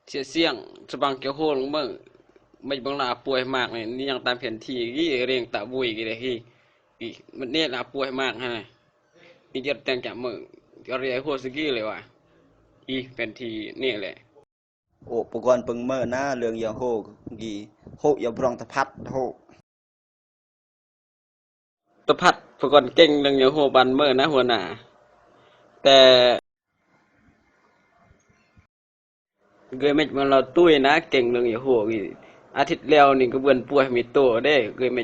เสียงสบังเกียวโฮลงเมื่อไม่บังลาป่วยมากเลยนี่ยังตามแผนที่กี่เรียงตะบุยกี่เลยกี่มันเนี่ยลาป่วยมากฮะนี่จะแต่งจากมือจะเรียกโฮสกี้เลยว่ะอีแผนที่นี่แหละโอ้ปกรณ์ปึงเมื่อนะเรื่องยาโฮกี่โฮยาบรองตะพัดโฮตะพัดพกอนเก่งเรื่องอย่างโฮบันเมื่อนะหัวหน้าแต่เกยไม่มาเราตุ้ยนะเก่งเรื่องอย่างโฮกี่อาทิตย์แล้วนี่ก็เบือนป่วยมีโตได้เกยไม่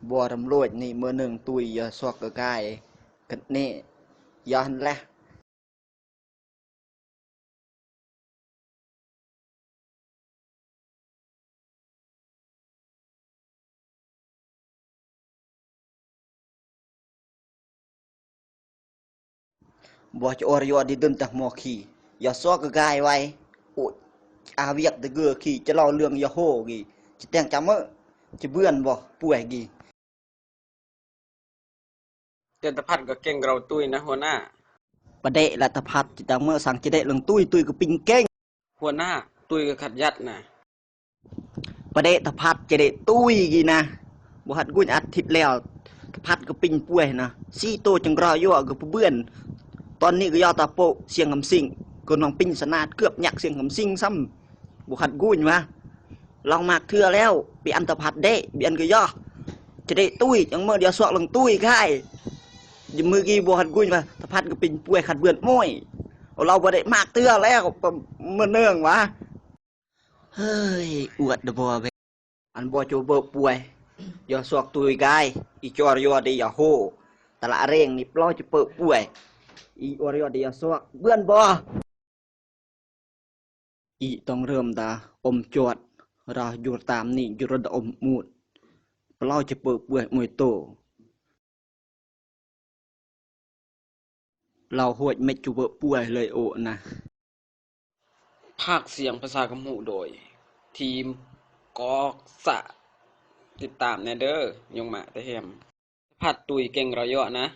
บัวรำรวจนี่เมื่อหนึ่งตุยยาสวกกระกายกันนี่ยาหันแหละบัวจะอรยอดีเดินจากหมอขี่ยาสวกกระกายไว้โอ้อาเวียกตะเกือขี่จะเล่าเรื่องยาโฮกี่จะแต่งจำเมื่อจะเบื่อนบ่ป่วยกี่แต่ตะพัดก็เก่งเราตุ้ยนะหัวหน้าประเดะละตะพัดจะแต่งเมื่อสั่งจะได้เรื่องตุยก็ปิงเก้ง หัวหน้าตุ้ยก็ขัดยัดนะประเดะตะพัดจะได้ตุ้ยกี่นะบหัดกุ้ยอัดทิดแล้วตะพัดก็ปิงป่วยนะซี่โตจังรอย่อก็เบื่อนตอนนี้ก็ย่อตาโปเสียงคำซิงก็น้องปิงสนาดเกือบหยักเสียงคำซิงซ้ำบหัดกุ้ยมาลองมากเทื่อแล้วไปอันตะพัดได้เบียนก็ย่อจะได้ตุ้ยจังเมื่อเดียวสวกลงตุ้ยค่ายยิมือกี้บหัดกุ้ยมาตะพัดก็ปิงป่วยขัดเบื่อนม้วยเราบ่ได้มากเทื่อแล้วเมื่อเนื่องวะเฮ้ยอวดเดบัวเบอันบัวโจเบป่วยยาสวกตุยกายอีจอรยอดียาโฮตละเร่งนี่ปล่อยจะเปิดป่วยอีอรยอดียาสวกเบื่อนบัวอีต้องเริ่มตาอมจวดเราอยู่ตามนี่อยู่ระดับอมมูดปล่อยจะเปิดป่วยมวยโตเราหวดไม่จูเบป่วยเลยโอนะภาคเสียงภาษากำหูโดยทีมกอกสะติดตามแนเดอร์ยงมาแต่แฮมพัดตุยเก่งเราเยอะนะ